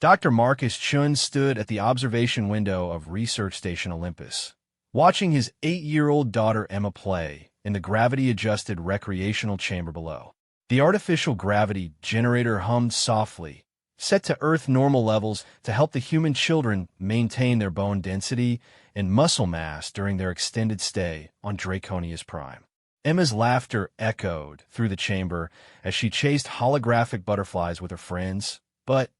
Dr. Marcus Chun stood at the observation window of Research Station Olympus, watching his 8-year-old daughter Emma play in the gravity-adjusted recreational chamber below. The artificial gravity generator hummed softly, set to Earth normal levels to help the human children maintain their bone density and muscle mass during their extended stay on Draconia's Prime. Emma's laughter echoed through the chamber as she chased holographic butterflies with her friends, but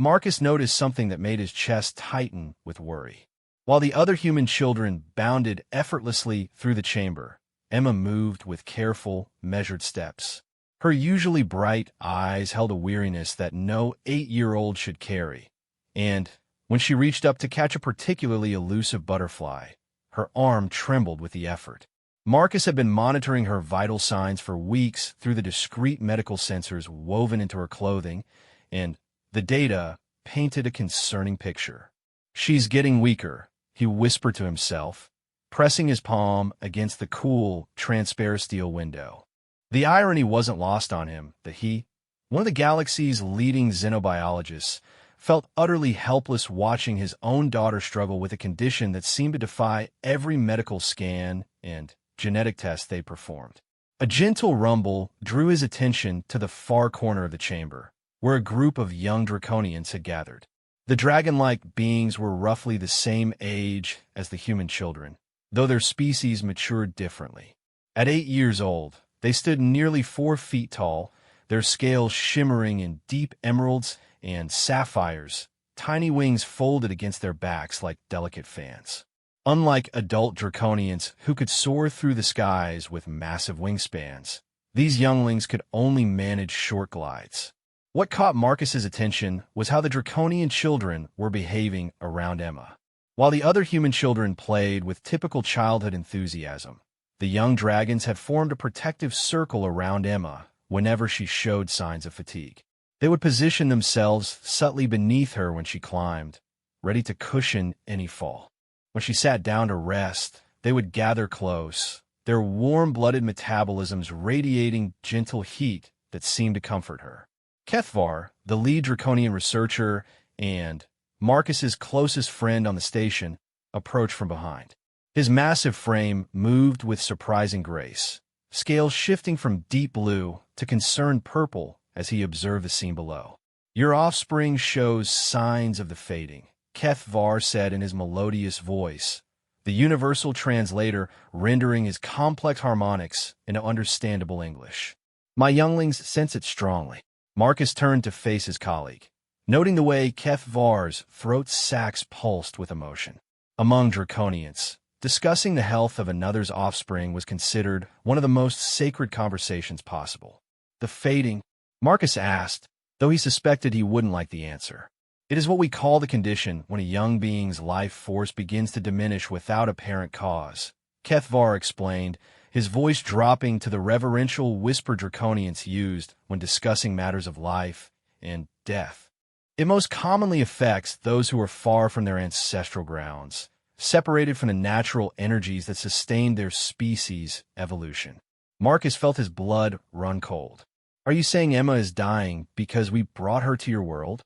Marcus noticed something that made his chest tighten with worry. While the other human children bounded effortlessly through the chamber, Emma moved with careful, measured steps. Her usually bright eyes held a weariness that no 8-year-old should carry, and when she reached up to catch a particularly elusive butterfly, her arm trembled with the effort. Marcus had been monitoring her vital signs for weeks through the discreet medical sensors woven into her clothing, and the data painted a concerning picture. "She's getting weaker," he whispered to himself, pressing his palm against the cool, transparent steel window. The irony wasn't lost on him that he, one of the galaxy's leading xenobiologists, felt utterly helpless watching his own daughter struggle with a condition that seemed to defy every medical scan and genetic test they performed. A gentle rumble drew his attention to the far corner of the chamber, where a group of young Draconians had gathered. The dragon-like beings were roughly the same age as the human children, though their species matured differently. At 8 years old, they stood nearly 4 feet tall, their scales shimmering in deep emeralds and sapphires, tiny wings folded against their backs like delicate fans. Unlike adult Draconians who could soar through the skies with massive wingspans, these younglings could only manage short glides. What caught Marcus's attention was how the Draconian children were behaving around Emma. While the other human children played with typical childhood enthusiasm, the young dragons had formed a protective circle around Emma whenever she showed signs of fatigue. They would position themselves subtly beneath her when she climbed, ready to cushion any fall. When she sat down to rest, they would gather close, their warm-blooded metabolisms radiating gentle heat that seemed to comfort her. Kethvar, the lead Draconian researcher and Marcus's closest friend on the station, approached from behind. His massive frame moved with surprising grace, scales shifting from deep blue to concerned purple as he observed the scene below. "Your offspring shows signs of the fading," Kethvar said in his melodious voice, the universal translator rendering his complex harmonics into understandable English. "My younglings sense it strongly." Marcus turned to face his colleague, noting the way Kethvar's throat sacs pulsed with emotion. Among Draconians, discussing the health of another's offspring was considered one of the most sacred conversations possible. "The fading?" Marcus asked, though he suspected he wouldn't like the answer. "It is what we call the condition when a young being's life force begins to diminish without apparent cause," Kethvar explained, his voice dropping to the reverential whisper Draconians used when discussing matters of life and death. "It most commonly affects those who are far from their ancestral grounds, separated from the natural energies that sustained their species' evolution." Marcus felt his blood run cold. "Are you saying Emma is dying because we brought her to your world?"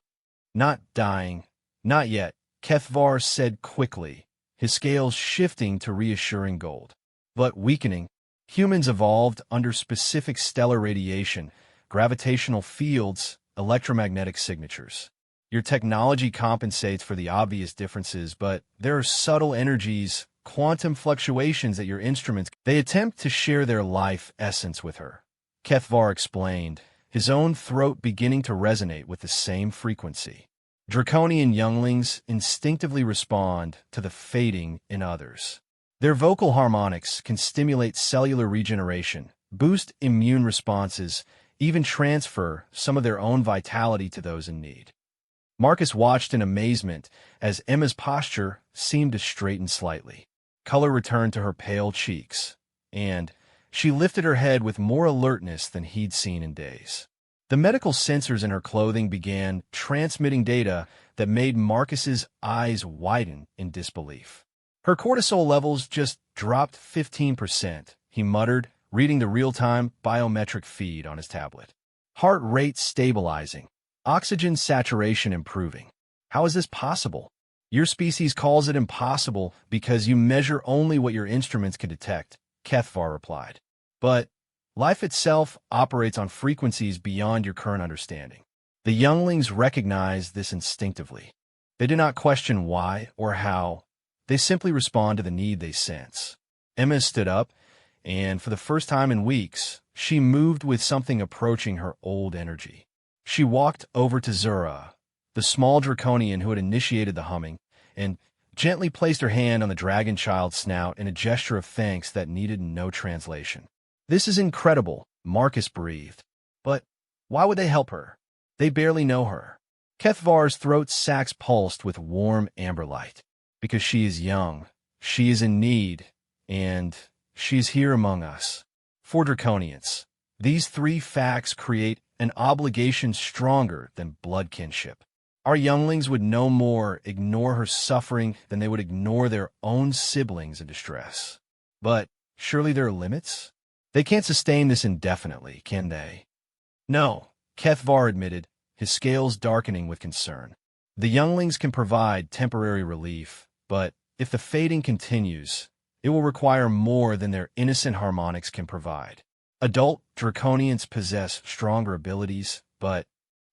"Not dying. Not yet," Kethvar said quickly, his scales shifting to reassuring gold. "But weakening. Humans evolved under specific stellar radiation, gravitational fields, electromagnetic signatures. Your technology compensates for the obvious differences, but there are subtle energies, quantum fluctuations at your instruments. They attempt to share their life essence with her," Kethvar explained, his own throat beginning to resonate with the same frequency. Draconian younglings instinctively respond to the fading in others. Their vocal harmonics can stimulate cellular regeneration, boost immune responses, even transfer some of their own vitality to those in need. Marcus watched in amazement as Emma's posture seemed to straighten slightly. Color returned to her pale cheeks, and she lifted her head with more alertness than he'd seen in days. The medical sensors in her clothing began transmitting data that made Marcus's eyes widen in disbelief. "Her cortisol levels just dropped 15%, he muttered, reading the real-time biometric feed on his tablet. "Heart rate stabilizing. Oxygen saturation improving." How is this possible? Your species calls it impossible because you measure only what your instruments can detect, Kethvar replied. But life itself operates on frequencies beyond your current understanding. The younglings recognize this instinctively. They do not question why or how. They simply respond to the need they sense. Emma stood up, and for the first time in weeks, she moved with something approaching her old energy. She walked over to Zura, the small draconian who had initiated the humming, and gently placed her hand on the dragon child's snout in a gesture of thanks that needed no translation. This is incredible, Marcus breathed. But why would they help her? They barely know her. Kethvar's throat sacs pulsed with warm amber light. Because she is young, she is in need, and she is here among us. For Draconians, these three facts create an obligation stronger than blood kinship. Our younglings would no more ignore her suffering than they would ignore their own siblings in distress. But surely there are limits? They can't sustain this indefinitely, can they? No, Kethvar admitted, his scales darkening with concern. The younglings can provide temporary relief, but if the fading continues, it will require more than their innocent harmonics can provide. Adult Draconians possess stronger abilities, but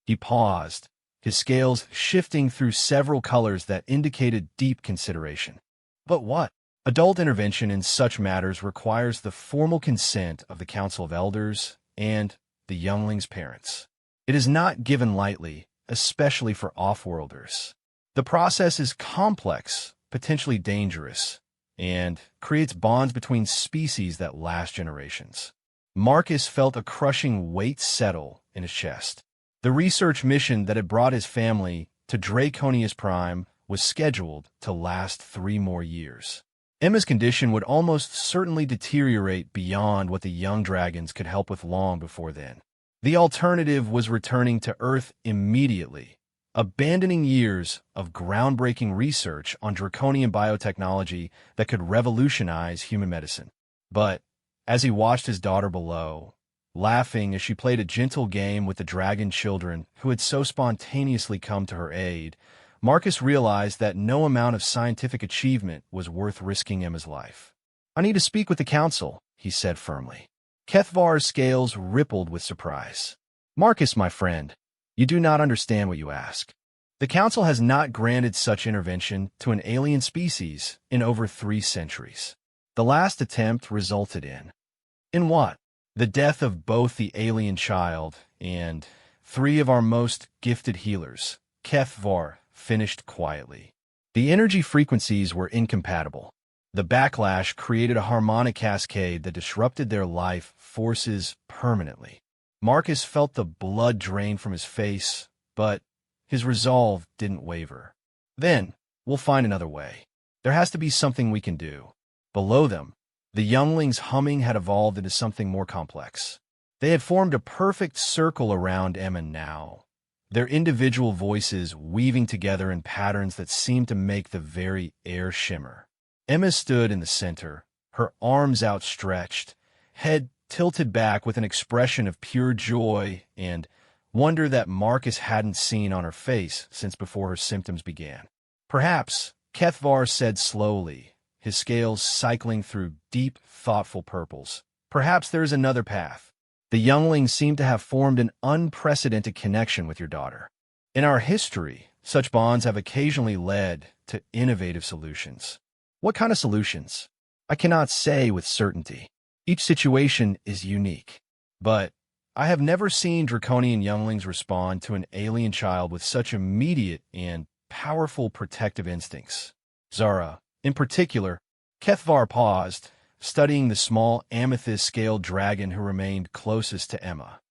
he paused, his scales shifting through several colors that indicated deep consideration. But what? Adult intervention in such matters requires the formal consent of the Council of Elders and the younglings' parents. It is not given lightly, especially for off-worlders. The process is complex, potentially dangerous, and creates bonds between species that last generations. Marcus felt a crushing weight settle in his chest. The research mission that had brought his family to Draconius Prime was scheduled to last 3 more years. Emma's condition would almost certainly deteriorate beyond what the young dragons could help with long before then. The alternative was returning to Earth immediately, abandoning years of groundbreaking research on draconian biotechnology that could revolutionize human medicine. But as he watched his daughter below, laughing as she played a gentle game with the dragon children who had so spontaneously come to her aid, Marcus realized that no amount of scientific achievement was worth risking Emma's life. "I need to speak with the council," he said firmly. Kethvar's scales rippled with surprise. "Marcus, my friend, you do not understand what you ask. The Council has not granted such intervention to an alien species in over 3 centuries. The last attempt resulted in what? The death of both the alien child and 3 of our most gifted healers," Kethvar finished quietly. The energy frequencies were incompatible. The backlash created a harmonic cascade that disrupted their life forces permanently. Marcus felt the blood drain from his face, but his resolve didn't waver. "Then, we'll find another way. There has to be something we can do." Below them, the younglings' humming had evolved into something more complex. They had formed a perfect circle around Emma now, their individual voices weaving together in patterns that seemed to make the very air shimmer. Emma stood in the center, her arms outstretched, head tilted back with an expression of pure joy and wonder that Marcus hadn't seen on her face since before her symptoms began. "Perhaps," Kethvar said slowly, his scales cycling through deep, thoughtful purples, "perhaps there is another path. The younglings seem to have formed an unprecedented connection with your daughter. In our history, such bonds have occasionally led to innovative solutions." "What kind of solutions?" "I cannot say with certainty. Each situation is unique. But I have never seen draconian younglings respond to an alien child with such immediate and powerful protective instincts. Zara, in particular." Kethvar paused, studying the small amethyst-scaled dragon who remained closest to Emma.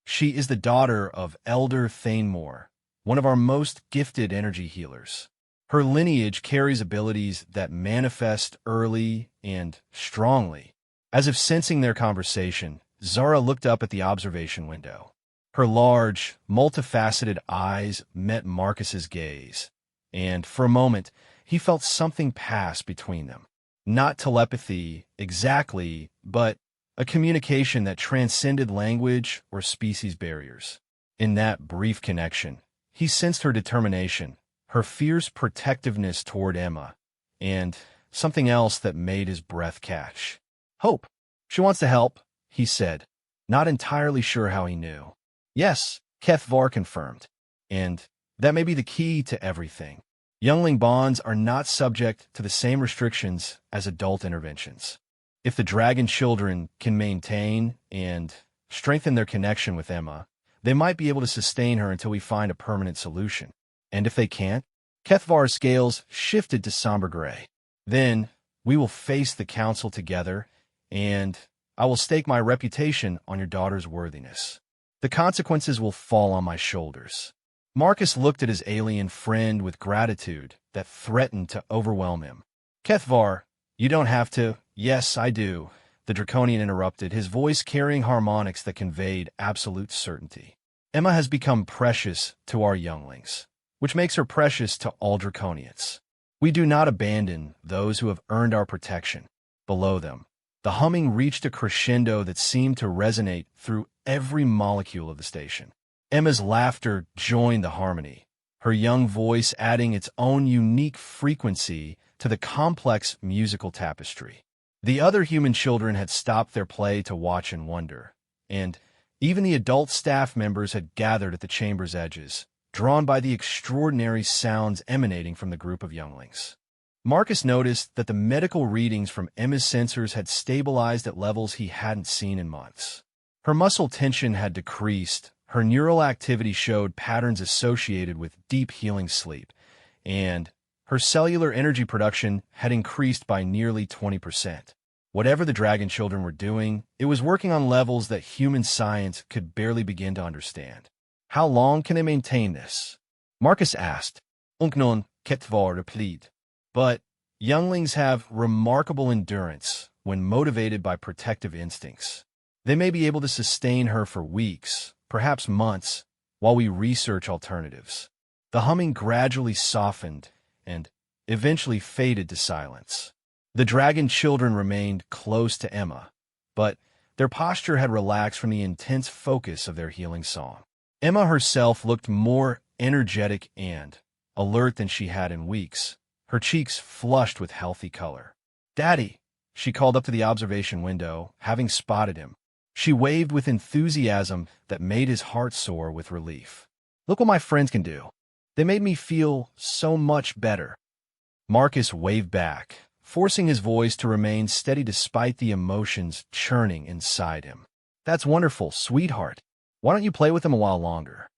"She is the daughter of Elder Thanemore, one of our most gifted energy healers. Her lineage carries abilities that manifest early and strongly." As if sensing their conversation, Zara looked up at the observation window. Her large, multifaceted eyes met Marcus's gaze, and for a moment, he felt something pass between them. Not telepathy exactly, but a communication that transcended language or species barriers. In that brief connection, he sensed her determination, her fierce protectiveness toward Emma, and something else that made his breath catch. Hope. She wants to help, he said, not entirely sure how he knew. Yes, HFY confirmed. And that may be the key to everything. Youngling bonds are not subject to the same restrictions as adult interventions. If the dragon children can maintain and strengthen their connection with Emma, they might be able to sustain her until we find a permanent solution. And if they can't, HFY's scales shifted to somber gray. Then we will face the council together, and I will stake my reputation on your daughter's worthiness. The consequences will fall on my shoulders. Marcus looked at his alien friend with gratitude that threatened to overwhelm him. HFY, you don't have to. Yes, I do, the Draconian interrupted, his voice carrying harmonics that conveyed absolute certainty. Emma has become precious to our younglings, which makes her precious to all Draconians. We do not abandon those who have earned our protection. Below them, the humming reached a crescendo that seemed to resonate through every molecule of the station. Emma's laughter joined the harmony, her young voice adding its own unique frequency to the complex musical tapestry. The other human children had stopped their play to watch and wonder, and even the adult staff members had gathered at the chamber's edges, drawn by the extraordinary sounds emanating from the group of younglings. Marcus noticed that the medical readings from Emma's sensors had stabilized at levels he hadn't seen in months. Her muscle tension had decreased, her neural activity showed patterns associated with deep healing sleep, and her cellular energy production had increased by nearly 20%. Whatever the dragon children were doing, it was working on levels that human science could barely begin to understand. How long can they maintain this? Marcus asked. Unknown, HFY replied. But younglings have remarkable endurance when motivated by protective instincts. They may be able to sustain her for weeks, perhaps months, while we research alternatives. The humming gradually softened and eventually faded to silence. The dragon children remained close to Emma, but their posture had relaxed from the intense focus of their healing song. Emma herself looked more energetic and alert than she had in weeks, her cheeks flushed with healthy color. "Daddy," she called up to the observation window, having spotted him. She waved with enthusiasm that made his heart soar with relief. "Look what my friends can do. They made me feel so much better." Marcus waved back, forcing his voice to remain steady despite the emotions churning inside him. "That's wonderful, sweetheart. Why don't you play with them a while longer?"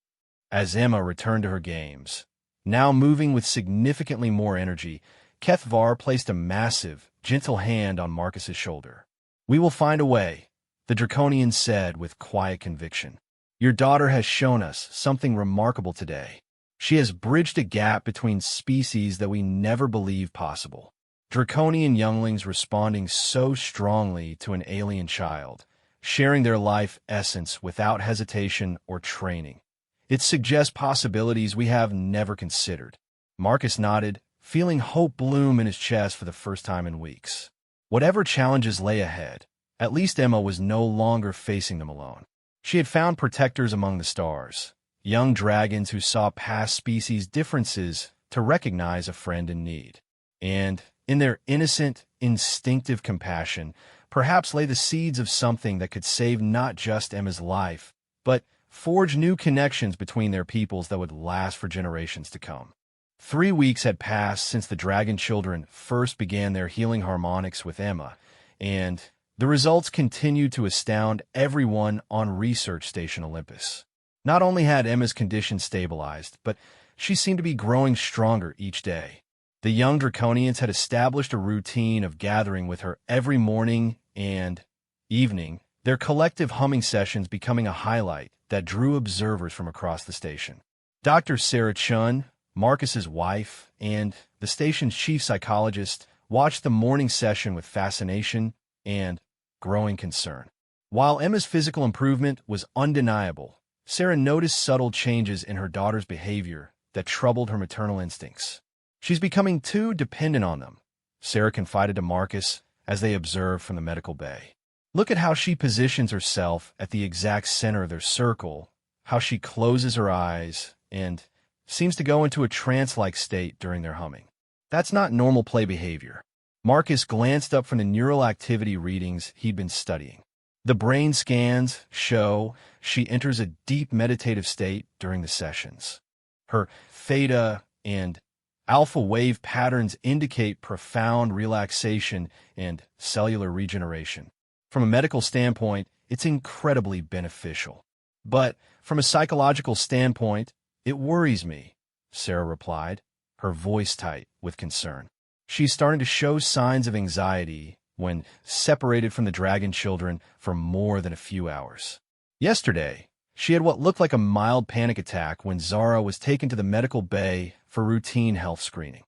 As Emma returned to her games, now moving with significantly more energy, HFY placed a massive, gentle hand on Marcus's shoulder. "We will find a way," the Draconian said with quiet conviction. "Your daughter has shown us something remarkable today. She has bridged a gap between species that we never believed possible." Draconian younglings responding so strongly to an alien child, sharing their life essence without hesitation or training. It suggests possibilities we have never considered. Marcus nodded, feeling hope bloom in his chest for the first time in weeks. Whatever challenges lay ahead, at least Emma was no longer facing them alone. She had found protectors among the stars, young dragons who saw past species differences to recognize a friend in need. And in their innocent, instinctive compassion, perhaps lay the seeds of something that could save not just Emma's life, but forge new connections between their peoples that would last for generations to come. 3 weeks had passed since the dragon children first began their healing harmonics with Emma, and the results continued to astound everyone on Research Station Olympus. Not only had Emma's condition stabilized, but she seemed to be growing stronger each day. The young Draconians had established a routine of gathering with her every morning and evening, their collective humming sessions becoming a highlight that drew observers from across the station. Dr. Sarah Chun, Marcus's wife, and the station's chief psychologist watched the morning session with fascination and growing concern. While Emma's physical improvement was undeniable, Sarah noticed subtle changes in her daughter's behavior that troubled her maternal instincts. "She's becoming too dependent on them," Sarah confided to Marcus as they observed from the medical bay. "Look at how she positions herself at the exact center of their circle, how she closes her eyes, and seems to go into a trance-like state during their humming. That's not normal play behavior. Marcus glanced up from the neural activity readings he'd been studying. The brain scans show she enters a deep meditative state during the sessions. Her theta and alpha wave patterns indicate profound relaxation and cellular regeneration. From a medical standpoint, it's incredibly beneficial. But from a psychological standpoint, it worries me, Sarah replied, her voice tight with concern. She's starting to show signs of anxiety when separated from the dragon children for more than a few hours. Yesterday, she had what looked like a mild panic attack when Zara was taken to the medical bay for routine health screening.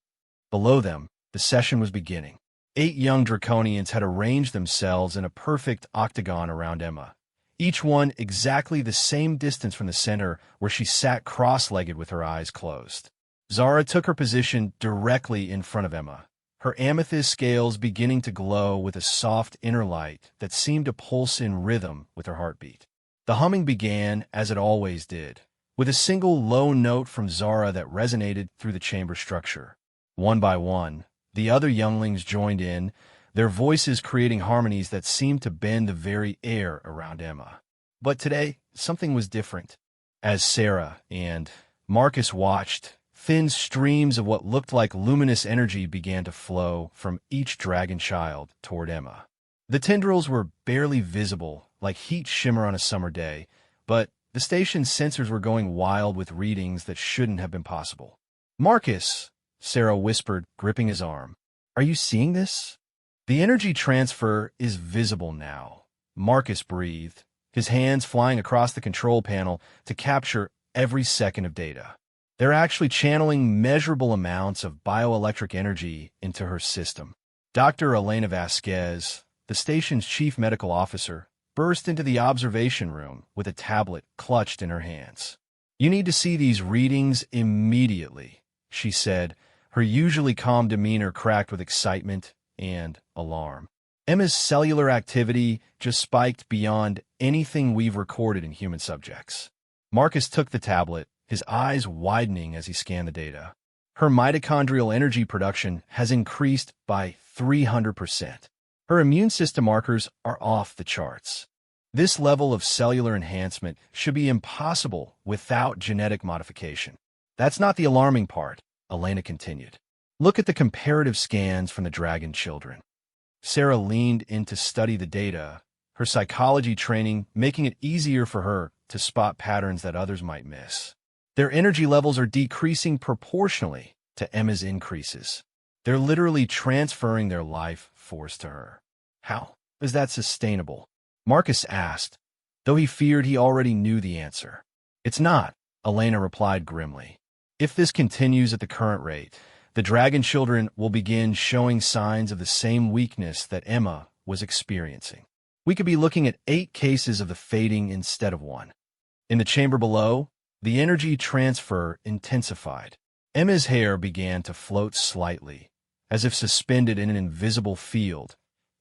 Below them, the session was beginning. 8 young draconians had arranged themselves in a perfect octagon around Emma, each one exactly the same distance from the center where she sat cross-legged with her eyes closed. Zara took her position directly in front of Emma, her amethyst scales beginning to glow with a soft inner light that seemed to pulse in rhythm with her heartbeat. The humming began as it always did, with a single low note from Zara that resonated through the chamber structure. One by one, the other younglings joined in, their voices creating harmonies that seemed to bend the very air around Emma. But today, something was different. As Sarah and Marcus watched, thin streams of what looked like luminous energy began to flow from each dragon child toward Emma. The tendrils were barely visible, like heat shimmer on a summer day, but the station's sensors were going wild with readings that shouldn't have been possible. "Marcus," Sarah whispered, gripping his arm. "Are you seeing this?" "The energy transfer is visible now," Marcus breathed, his hands flying across the control panel to capture every second of data. They're actually channeling measurable amounts of bioelectric energy into her system. Dr. Elena Vasquez, the station's chief medical officer, burst into the observation room with a tablet clutched in her hands. "You need to see these readings immediately," she said, her usually calm demeanor cracked with excitement and alarm. "Emma's cellular activity just spiked beyond anything we've recorded in human subjects." Marcus took the tablet, his eyes widening as he scanned the data. Her mitochondrial energy production has increased by 300%. Her immune system markers are off the charts. This level of cellular enhancement should be impossible without genetic modification. "That's not the alarming part," Elena continued. "Look at the comparative scans from the dragon children." Sarah leaned in to study the data, her psychology training making it easier for her to spot patterns that others might miss. Their energy levels are decreasing proportionally to Emma's increases. They're literally transferring their life force to her. "How is that sustainable?" Marcus asked, though he feared he already knew the answer. "It's not," Elena replied grimly. "If this continues at the current rate, the dragon children will begin showing signs of the same weakness that Emma was experiencing. We could be looking at 8 cases of the fading instead of 1. In the chamber below, the energy transfer intensified. Emma's hair began to float slightly, as if suspended in an invisible field,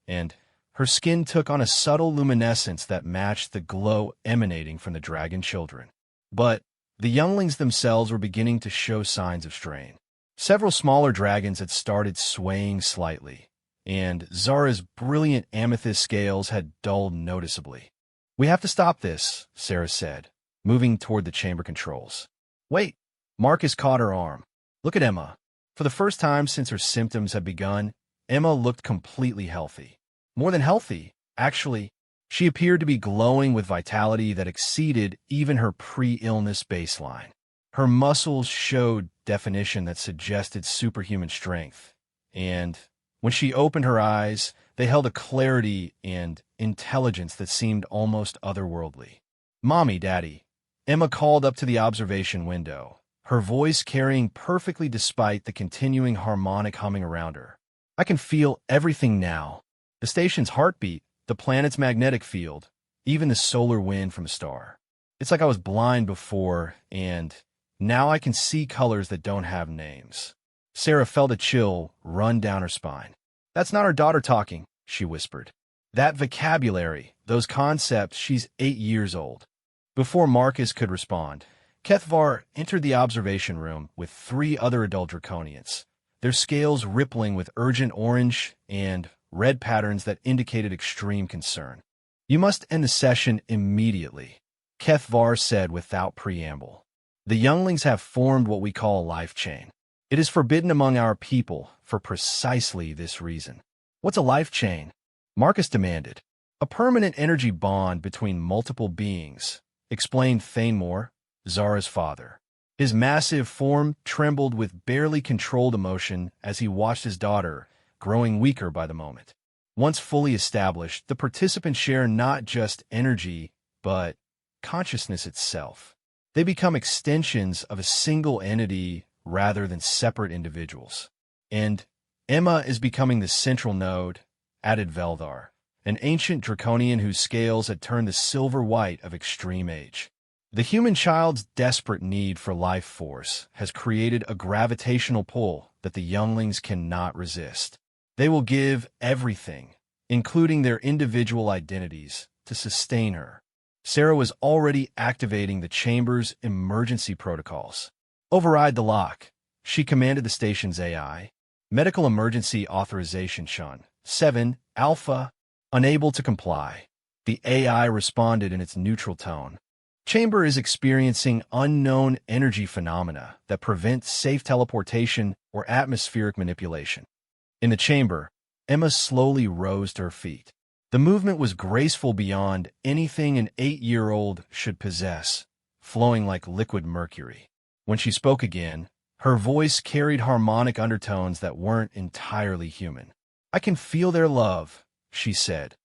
and her skin took on a subtle luminescence that matched the glow emanating from the dragon children. But the younglings themselves were beginning to show signs of strain. Several smaller dragons had started swaying slightly, and Zara's brilliant amethyst scales had dulled noticeably. "We have to stop this," Sarah said, moving toward the chamber controls. "Wait." Marcus caught her arm. "Look at Emma." For the first time since her symptoms had begun, Emma looked completely healthy. More than healthy, actually. She appeared to be glowing with vitality that exceeded even her pre-illness baseline. Her muscles showed definition that suggested superhuman strength, and when she opened her eyes, they held a clarity and intelligence that seemed almost otherworldly. "Mommy, Daddy," Emma called up to the observation window, her voice carrying perfectly despite the continuing harmonic humming around her. "I can feel everything now. The station's heartbeat, the planet's magnetic field, even the solar wind from a star. It's like I was blind before, and now I can see colors that don't have names." Sarah felt a chill run down her spine. "That's not her daughter talking," she whispered. "That vocabulary, those concepts, she's 8 years old." Before Marcus could respond, Kethvar entered the observation room with 3 other adult draconians, their scales rippling with urgent orange and red patterns that indicated extreme concern. "You must end the session immediately," Kethvar said without preamble. "The younglings have formed what we call a life chain. It is forbidden among our people for precisely this reason." "What's a life chain?" Marcus demanded. "A permanent energy bond between multiple beings," explained Thanemore, Zara's father. His massive form trembled with barely controlled emotion as he watched his daughter, growing weaker by the moment. Once fully established, the participants share not just energy, but consciousness itself. They become extensions of a single entity rather than separate individuals. "And Emma is becoming the central node," added Veldar, an ancient draconian whose scales had turned the silver white of extreme age. "The human child's desperate need for life force has created a gravitational pull that the younglings cannot resist. They will give everything, including their individual identities, to sustain her." Sarah was already activating the chamber's emergency protocols. "Override the lock," she commanded the station's AI. "Medical emergency authorization, Shun. 7, Alpha." Unable to comply, the AI responded in its neutral tone. "Chamber is experiencing unknown energy phenomena that prevent safe teleportation or atmospheric manipulation." In the chamber, Emma slowly rose to her feet. The movement was graceful beyond anything an 8-year-old should possess, flowing like liquid mercury. When she spoke again, her voice carried harmonic undertones that weren't entirely human. "I can feel their love," she said,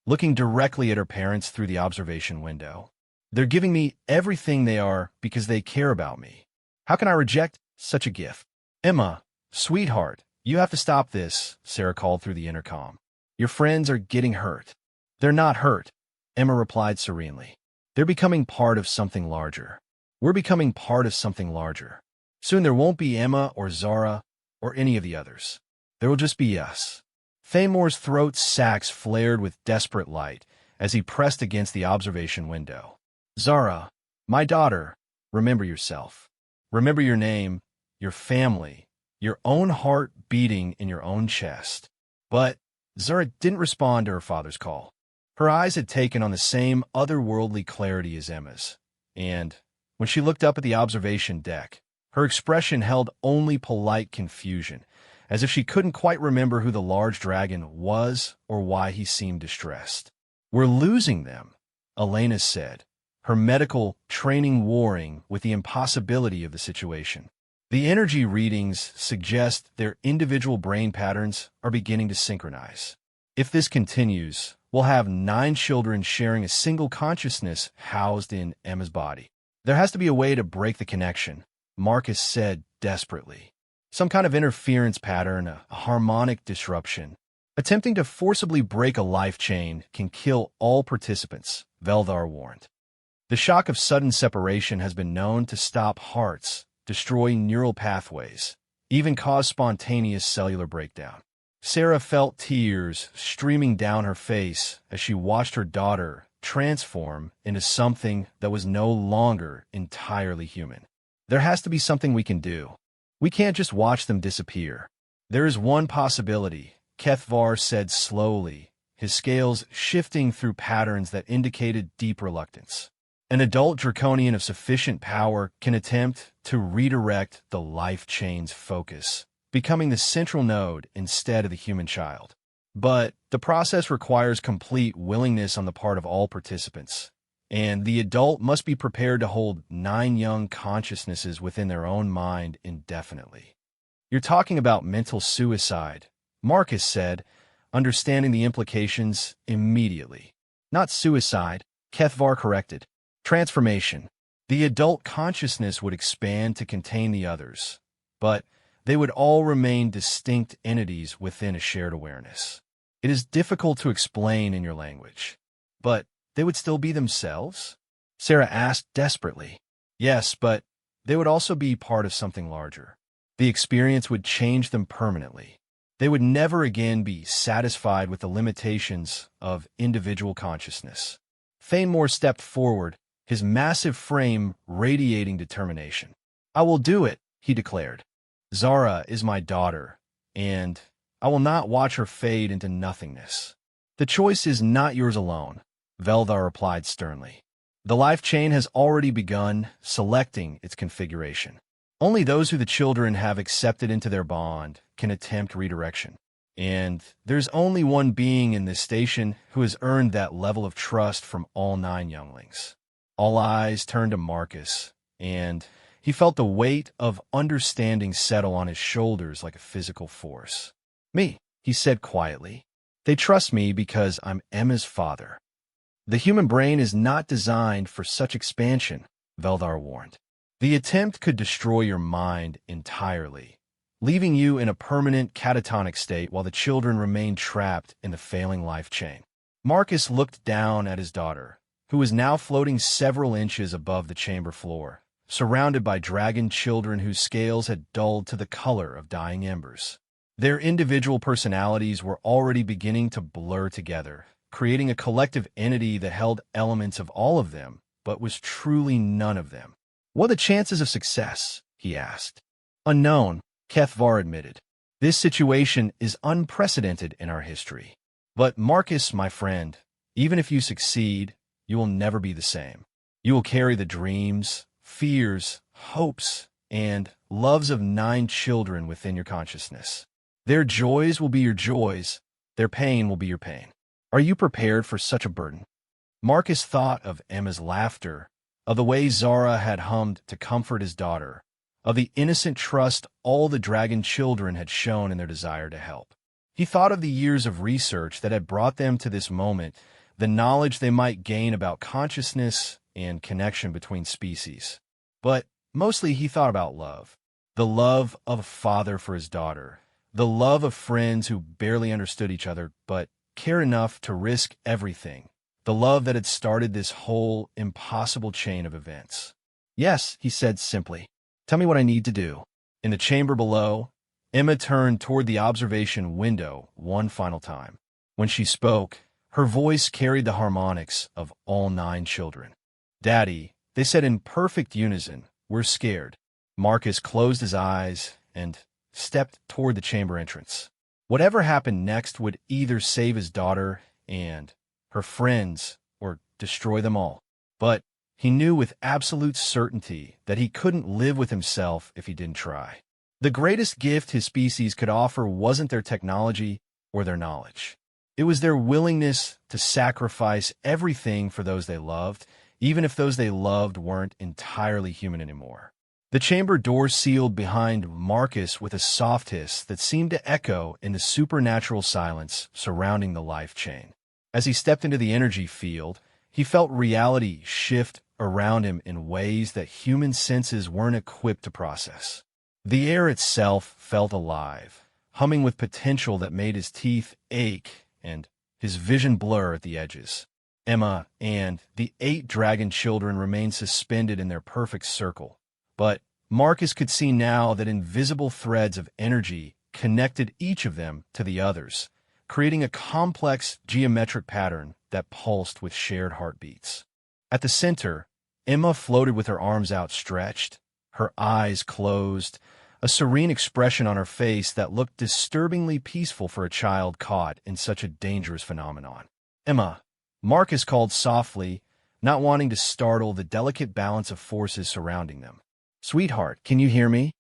looking directly at her parents through the observation window. "They're giving me everything they are because they care about me. How can I reject such a gift?" "Emma, sweetheart, you have to stop this," Sarah called through the intercom. "Your friends are getting hurt." "They're not hurt," Emma replied serenely. "They're becoming part of something larger. We're becoming part of something larger. Soon there won't be Emma or Zara or any of the others. There will just be us." Thanemore's throat sacs flared with desperate light as he pressed against the observation window. "Zara, my daughter, remember yourself. Remember your name, your family, your own heart beating in your own chest." But Zara didn't respond to her father's call. Her eyes had taken on the same otherworldly clarity as Emma's, and when she looked up at the observation deck, her expression held only polite confusion, as if she couldn't quite remember who the large dragon was or why he seemed distressed. "We're losing them," Elena said, her medical training warring with the impossibility of the situation. "The energy readings suggest their individual brain patterns are beginning to synchronize. If this continues, we'll have 9 children sharing a single consciousness housed in Emma's body. There has to be a way to break the connection," Marcus said desperately. "Some kind of interference pattern, a harmonic disruption. Attempting to forcibly break a life chain can kill all participants," Veldar warned. "The shock of sudden separation has been known to stop hearts, destroy neural pathways, even cause spontaneous cellular breakdown." Sarah felt tears streaming down her face as she watched her daughter transform into something that was no longer entirely human. "There has to be something we can do. We can't just watch them disappear." "There is one possibility," Kethvar said slowly, his scales shifting through patterns that indicated deep reluctance. "An adult draconian of sufficient power can attempt to redirect the life chain's focus, becoming the central node instead of the human child. But the process requires complete willingness on the part of all participants, and the adult must be prepared to hold 9 young consciousnesses within their own mind indefinitely." "You're talking about mental suicide," Marcus said, understanding the implications immediately. "Not suicide," Kethvar corrected. "Transformation. The adult consciousness would expand to contain the others, but they would all remain distinct entities within a shared awareness. It is difficult to explain in your language. But they would still be themselves?" Sarah asked desperately. "Yes, but they would also be part of something larger. The experience would change them permanently. They would never again be satisfied with the limitations of individual consciousness." Thanemore stepped forward, his massive frame radiating determination. "I will do it," he declared. "Zara is my daughter, and I will not watch her fade into nothingness." "The choice is not yours alone," Veldar replied sternly. "The life chain has already begun selecting its configuration. Only those who the children have accepted into their bond can attempt redirection. And there's only one being in this station who has earned that level of trust from all 9 younglings." All eyes turned to Marcus, and he felt the weight of understanding settle on his shoulders like a physical force. "Me," he said quietly. "They trust me because I'm Emma's father." "The human brain is not designed for such expansion," Veldar warned. "The attempt could destroy your mind entirely, leaving you in a permanent catatonic state while the children remain trapped in the failing life chain." Marcus looked down at his daughter, who was now floating several inches above the chamber floor, surrounded by dragon children whose scales had dulled to the color of dying embers. Their individual personalities were already beginning to blur together, creating a collective entity that held elements of all of them, but was truly none of them. "What are the chances of success?" he asked. "Unknown," Kethvar admitted. "This situation is unprecedented in our history. But Marcus, my friend, even if you succeed, you will never be the same. You will carry the dreams, fears, hopes, and loves of 9 children within your consciousness. Their joys will be your joys, their pain will be your pain. Are you prepared for such a burden?" Marcus thought of Emma's laughter, of the way Zara had hummed to comfort his daughter, of the innocent trust all the dragon children had shown in their desire to help. He thought of the years of research that had brought them to this moment, the knowledge they might gain about consciousness and connection between species. But mostly he thought about love. The love of a father for his daughter. The love of friends who barely understood each other but cared enough to risk everything. The love that had started this whole impossible chain of events. "Yes," he said simply. "Tell me what I need to do." In the chamber below, Emma turned toward the observation window one final time. When she spoke, her voice carried the harmonics of all 9 children. "Daddy," they said in perfect unison, "we're scared." Marcus closed his eyes and stepped toward the chamber entrance. Whatever happened next would either save his daughter and her friends or destroy them all. But he knew with absolute certainty that he couldn't live with himself if he didn't try. The greatest gift his species could offer wasn't their technology or their knowledge. It was their willingness to sacrifice everything for those they loved, even if those they loved weren't entirely human anymore. The chamber door sealed behind Marcus with a soft hiss that seemed to echo in the supernatural silence surrounding the life chain. As he stepped into the energy field, he felt reality shift around him in ways that human senses weren't equipped to process. The air itself felt alive, humming with potential that made his teeth ache and his vision blur at the edges. Emma and the 8 dragon children remained suspended in their perfect circle, but Marcus could see now that invisible threads of energy connected each of them to the others, creating a complex geometric pattern that pulsed with shared heartbeats. At the center, Emma floated with her arms outstretched, her eyes closed, a serene expression on her face that looked disturbingly peaceful for a child caught in such a dangerous phenomenon. "Emma," Marcus called softly, not wanting to startle the delicate balance of forces surrounding them. "Sweetheart, can you hear me?"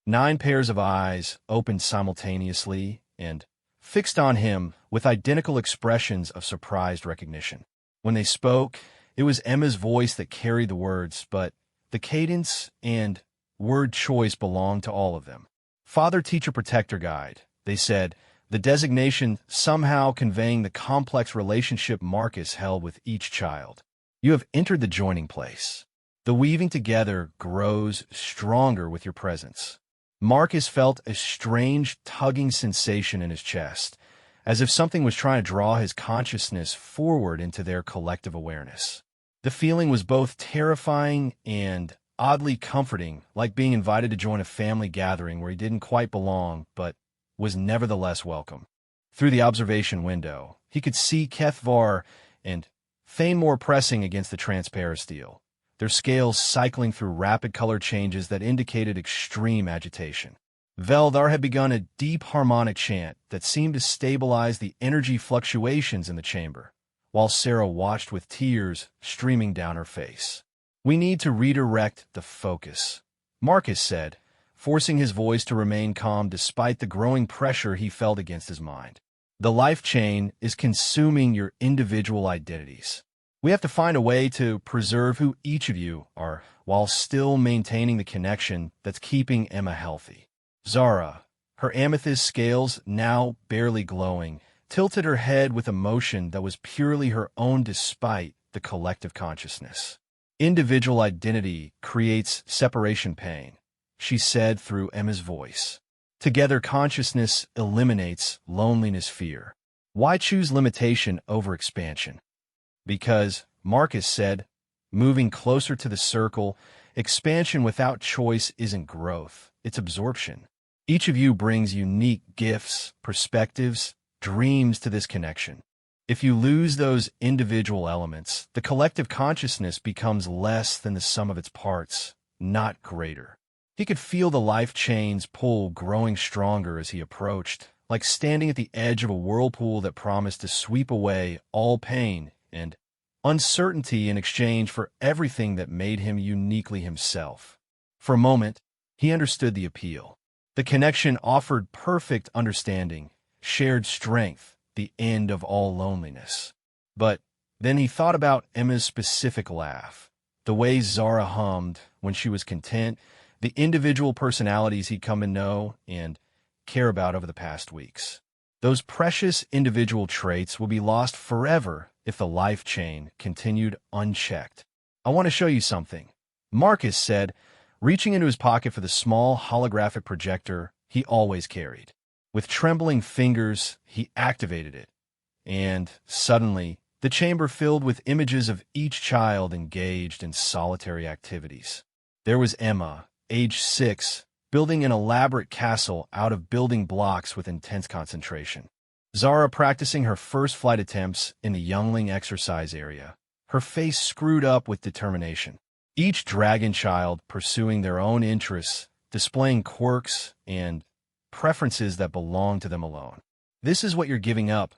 9 pairs of eyes opened simultaneously and fixed on him with identical expressions of surprised recognition. When they spoke, it was Emma's voice that carried the words, but the cadence and word choice belonged to all of them. "Father, Teacher, Protector, Guide," they said, the designation somehow conveying the complex relationship Marcus held with each child. "You have entered the joining place. The weaving together grows stronger with your presence." Marcus felt a strange tugging sensation in his chest, as if something was trying to draw his consciousness forward into their collective awareness. The feeling was both terrifying and oddly comforting, like being invited to join a family gathering where he didn't quite belong, but was nevertheless welcome. Through the observation window, he could see Kethvar and Thanemore pressing against the transparisteel, their scales cycling through rapid color changes that indicated extreme agitation. Veldar had begun a deep harmonic chant that seemed to stabilize the energy fluctuations in the chamber, while Sarah watched with tears streaming down her face. "We need to redirect the focus," Marcus said, forcing his voice to remain calm despite the growing pressure he felt against his mind. "The life chain is consuming your individual identities. We have to find a way to preserve who each of you are while still maintaining the connection that's keeping Emma healthy." Zara, her amethyst scales now barely glowing, tilted her head with emotion that was purely her own despite the collective consciousness. "Individual identity creates separation pain," she said through Emma's voice. "Together consciousness eliminates loneliness fear. Why choose limitation over expansion?" "Because," Marcus said, moving closer to the circle, "expansion without choice isn't growth, it's absorption. Each of you brings unique gifts, perspectives, dreams to this connection. If you lose those individual elements, the collective consciousness becomes less than the sum of its parts, not greater." He could feel the life chain's pull growing stronger as he approached, like standing at the edge of a whirlpool that promised to sweep away all pain and uncertainty in exchange for everything that made him uniquely himself. For a moment, he understood the appeal. The connection offered perfect understanding, shared strength, the end of all loneliness. But then he thought about Emma's specific laugh, the way Zara hummed when she was content, the individual personalities he'd come to know and care about over the past weeks. Those precious individual traits will be lost forever if the life chain continued unchecked. "I want to show you something," Marcus said, reaching into his pocket for the small holographic projector he always carried. With trembling fingers, he activated it, and suddenly, the chamber filled with images of each child engaged in solitary activities. There was Emma, age 6, building an elaborate castle out of building blocks with intense concentration. Zara practicing her first flight attempts in the youngling exercise area, her face screwed up with determination. Each dragon child pursuing their own interests, displaying quirks and preferences that belong to them alone. "This is what you're giving up,"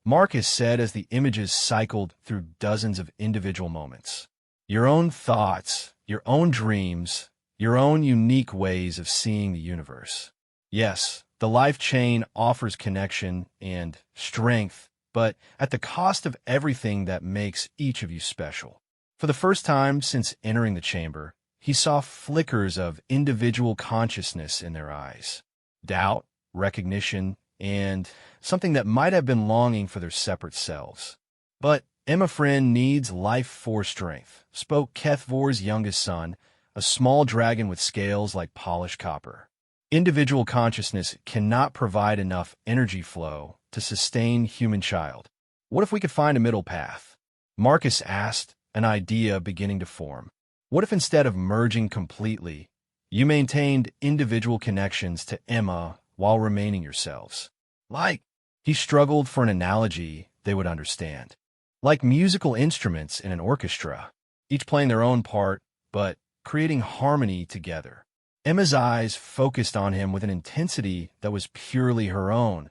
Marcus said as the images cycled through dozens of individual moments. "Your own thoughts, your own dreams, your own unique ways of seeing the universe. Yes, the life chain offers connection and strength, but at the cost of everything that makes each of you special." For the first time since entering the chamber, he saw flickers of individual consciousness in their eyes. Doubt, recognition, and something that might have been longing for their separate selves. "But Emma friend needs life for strength," spoke Kethvor's youngest son, a small dragon with scales like polished copper. "Individual consciousness cannot provide enough energy flow to sustain human child. What if we could find a middle path?" Marcus asked, an idea beginning to form. "What if instead of merging completely, you maintained individual connections to Emma while remaining yourselves? Like," he struggled for an analogy they would understand, "like musical instruments in an orchestra, each playing their own part, but creating harmony together." Emma's eyes focused on him with an intensity that was purely her own,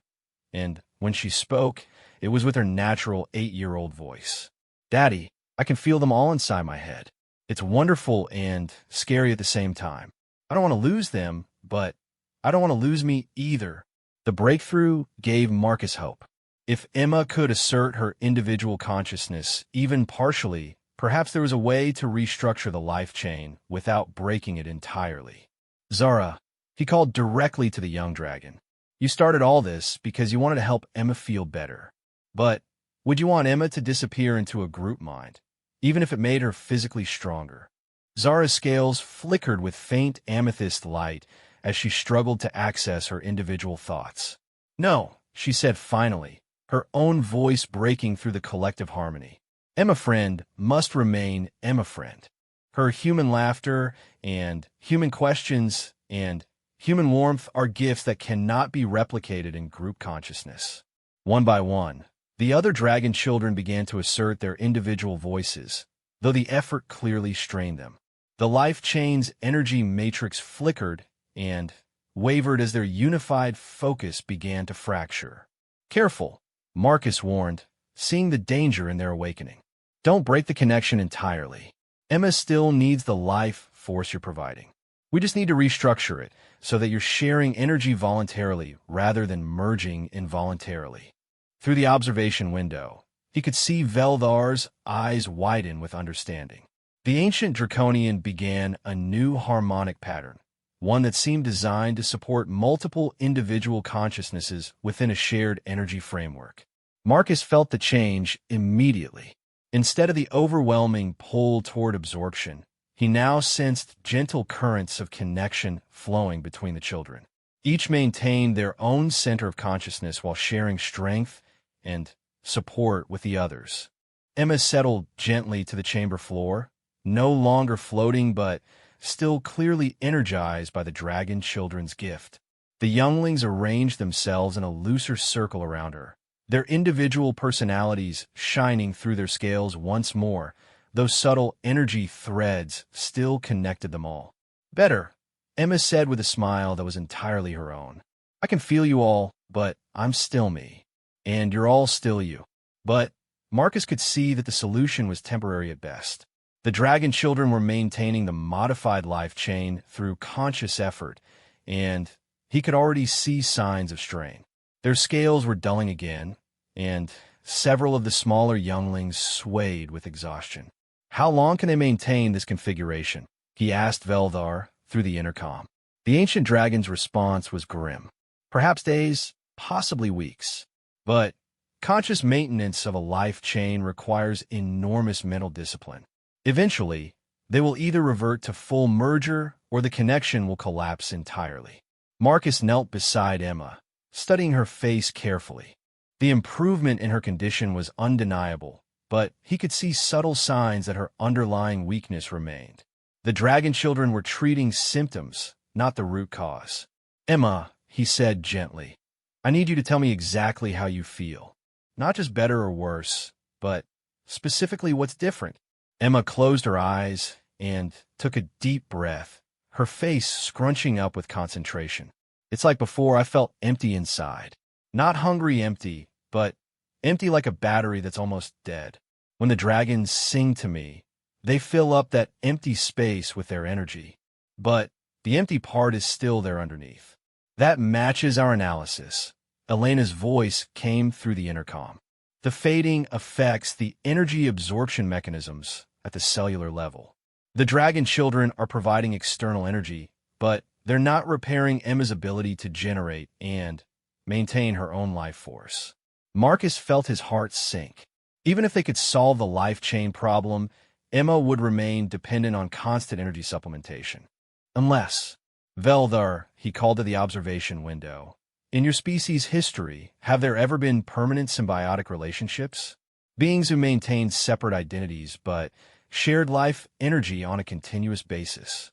and when she spoke, it was with her natural 8-year-old voice. "Daddy, I can feel them all inside my head. It's wonderful and scary at the same time. I don't want to lose them, but I don't want to lose me either." The breakthrough gave Marcus hope. If Emma could assert her individual consciousness, even partially, perhaps there was a way to restructure the life chain without breaking it entirely. "Zara," he called directly to the young dragon, "you started all this because you wanted to help Emma feel better. But would you want Emma to disappear into a group mind, even if it made her physically stronger?" Zara's scales flickered with faint amethyst light as she struggled to access her individual thoughts. "No," she said finally, her own voice breaking through the collective harmony. "Emma friend must remain Emma friend. Her human laughter and human questions and human warmth are gifts that cannot be replicated in group consciousness." One by one, the other dragon children began to assert their individual voices, though the effort clearly strained them. The life chain's energy matrix flickered and wavered as their unified focus began to fracture. "Careful," Marcus warned, seeing the danger in their awakening. "Don't break the connection entirely. Emma still needs the life force you're providing. We just need to restructure it so that you're sharing energy voluntarily rather than merging involuntarily." Through the observation window, he could see Veldar's eyes widen with understanding. The ancient Draconian began a new harmonic pattern, one that seemed designed to support multiple individual consciousnesses within a shared energy framework. Marcus felt the change immediately. Instead of the overwhelming pull toward absorption, he now sensed gentle currents of connection flowing between the children. Each maintained their own center of consciousness while sharing strength and support with the others. Emma settled gently to the chamber floor, no longer floating but still clearly energized by the dragon children's gift. The younglings arranged themselves in a looser circle around her, their individual personalities shining through their scales once more. Those subtle energy threads still connected them all. "Better," Emma said with a smile that was entirely her own. "I can feel you all, but I'm still me. And you're all still you." But Marcus could see that the solution was temporary at best. The dragon children were maintaining the modified life chain through conscious effort, and he could already see signs of strain. Their scales were dulling again, and several of the smaller younglings swayed with exhaustion. "How long can they maintain this configuration?" he asked Veldar through the intercom. The ancient dragon's response was grim. "Perhaps days, possibly weeks. But conscious maintenance of a life chain requires enormous mental discipline. Eventually, they will either revert to full merger or the connection will collapse entirely." Marcus knelt beside Emma, studying her face carefully. The improvement in her condition was undeniable, but he could see subtle signs that her underlying weakness remained. The dragon children were treating symptoms, not the root cause. "Emma," he said gently, "I need you to tell me exactly how you feel. Not just better or worse, but specifically what's different." Emma closed her eyes and took a deep breath, her face scrunching up with concentration. "It's like before. I felt empty inside. Not hungry empty, but empty like a battery that's almost dead. When the dragons sing to me, they fill up that empty space with their energy. But the empty part is still there underneath." "That matches our analysis." Elena's voice came through the intercom. "The fading affects the energy absorption mechanisms at the cellular level. The dragon children are providing external energy, but they're not repairing Emma's ability to generate and maintain her own life force." Marcus felt his heart sink. Even if they could solve the life chain problem, Emma would remain dependent on constant energy supplementation. "Unless," Veldar, he called to the observation window, "in your species' history, have there ever been permanent symbiotic relationships? Beings who maintained separate identities but shared life energy on a continuous basis?"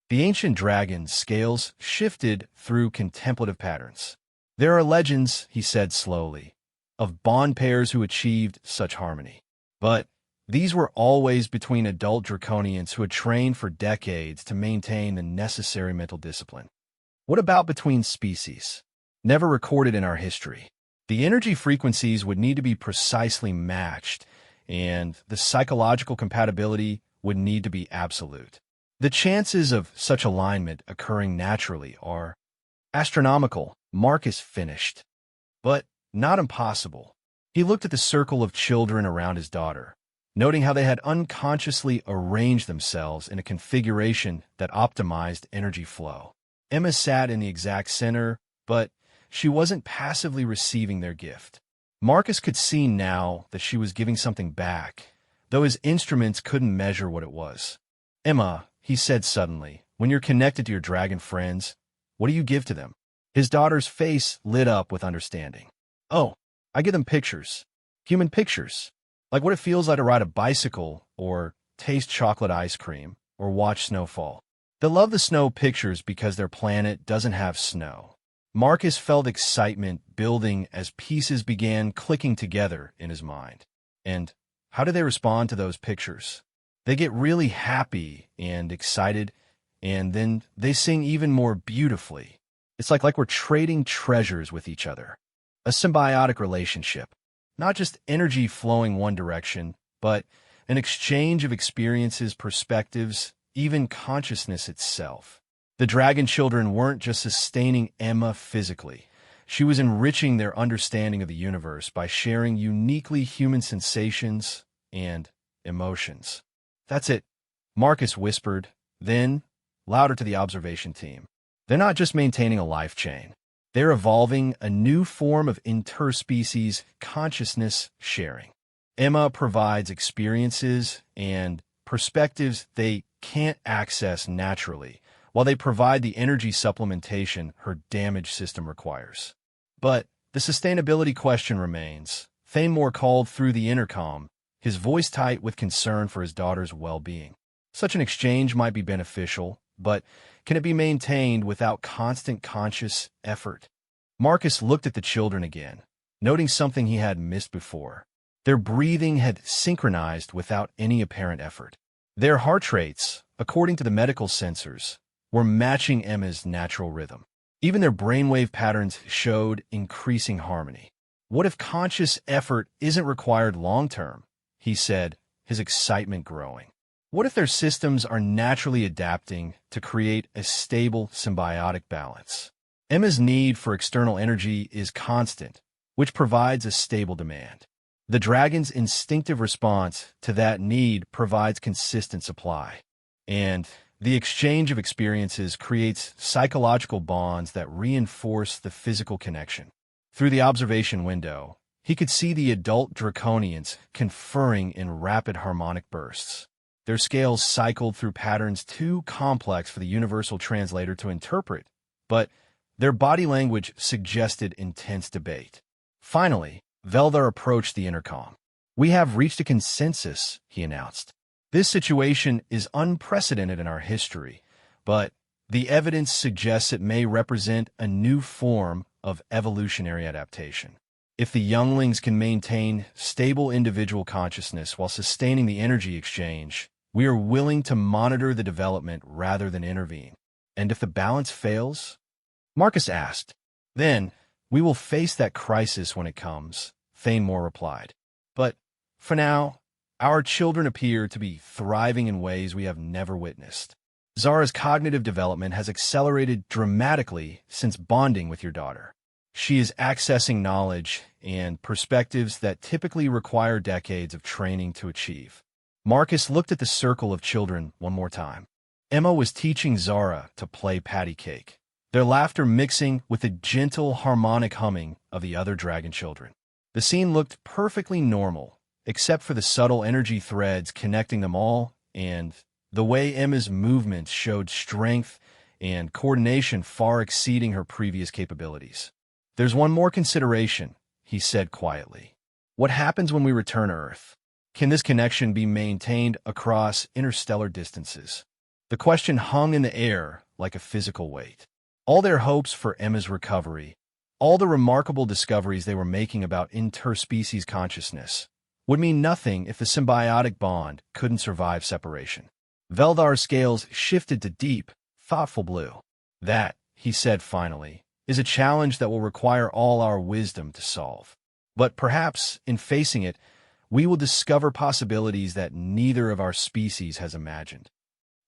The ancient dragon's scales shifted through contemplative patterns. "There are legends," he said slowly, "of bond pairs who achieved such harmony. But these were always between adult draconians who had trained for decades to maintain the necessary mental discipline. What about between species? Never recorded in our history. The energy frequencies would need to be precisely matched, and the psychological compatibility would need to be absolute. The chances of such alignment occurring naturally are astronomical," Marcus finished. "But not impossible." He looked at the circle of children around his daughter, noting how they had unconsciously arranged themselves in a configuration that optimized energy flow. Emma sat in the exact center, but she wasn't passively receiving their gift. Marcus could see now that she was giving something back, though his instruments couldn't measure what it was. "Emma," he said suddenly, "when you're connected to your dragon friends, what do you give to them?" His daughter's face lit up with understanding. "Oh, I give them pictures. Human pictures. Like what it feels like to ride a bicycle, or taste chocolate ice cream, or watch snowfall. They love the snow pictures because their planet doesn't have snow." Marcus felt excitement building as pieces began clicking together in his mind. "And how do they respond to those pictures?" They get really happy and excited, and then they sing even more beautifully. It's like we're trading treasures with each other. A symbiotic relationship. Not just energy flowing one direction, but an exchange of experiences, perspectives, even consciousness itself. The dragon children weren't just sustaining Emma physically. She was enriching their understanding of the universe by sharing uniquely human sensations and emotions. That's it, Marcus whispered, then, louder to the observation team. They're not just maintaining a life chain. They're evolving a new form of interspecies consciousness sharing. Emma provides experiences and perspectives they can't access naturally, while they provide the energy supplementation her damaged system requires. But the sustainability question remains. Thanemore called through the intercom, his voice tight with concern for his daughter's well-being. Such an exchange might be beneficial, but can it be maintained without constant conscious effort? Marcus looked at the children again, noting something he had missed before. Their breathing had synchronized without any apparent effort. Their heart rates, according to the medical sensors, were matching Emma's natural rhythm. Even their brainwave patterns showed increasing harmony. What if conscious effort isn't required long-term? He said, his excitement growing. What if their systems are naturally adapting to create a stable symbiotic balance? Emma's need for external energy is constant, which provides a stable demand. The dragon's instinctive response to that need provides consistent supply. And the exchange of experiences creates psychological bonds that reinforce the physical connection. Through the observation window, he could see the adult draconians conferring in rapid harmonic bursts. Their scales cycled through patterns too complex for the universal translator to interpret, but their body language suggested intense debate. Finally, Veldar approached the intercom. "We have reached a consensus," he announced. "This situation is unprecedented in our history, but the evidence suggests it may represent a new form of evolutionary adaptation. If the younglings can maintain stable individual consciousness while sustaining the energy exchange, we are willing to monitor the development rather than intervene. And if the balance fails?" Marcus asked. "Then we will face that crisis when it comes," Thanemore replied. "But for now, our children appear to be thriving in ways we have never witnessed. Zara's cognitive development has accelerated dramatically since bonding with your daughter. She is accessing knowledge and perspectives that typically require decades of training to achieve." Marcus looked at the circle of children one more time. Emma was teaching Zara to play patty cake, their laughter mixing with the gentle harmonic humming of the other dragon children. The scene looked perfectly normal, except for the subtle energy threads connecting them all and the way Emma's movements showed strength and coordination far exceeding her previous capabilities. "There's one more consideration," he said quietly. "What happens when we return to Earth? Can this connection be maintained across interstellar distances?" The question hung in the air like a physical weight. All their hopes for Emma's recovery, all the remarkable discoveries they were making about interspecies consciousness, would mean nothing if the symbiotic bond couldn't survive separation. Veldar's scales shifted to deep, thoughtful blue. "That," he said finally, "is a challenge that will require all our wisdom to solve. But perhaps, in facing it, we will discover possibilities that neither of our species has imagined."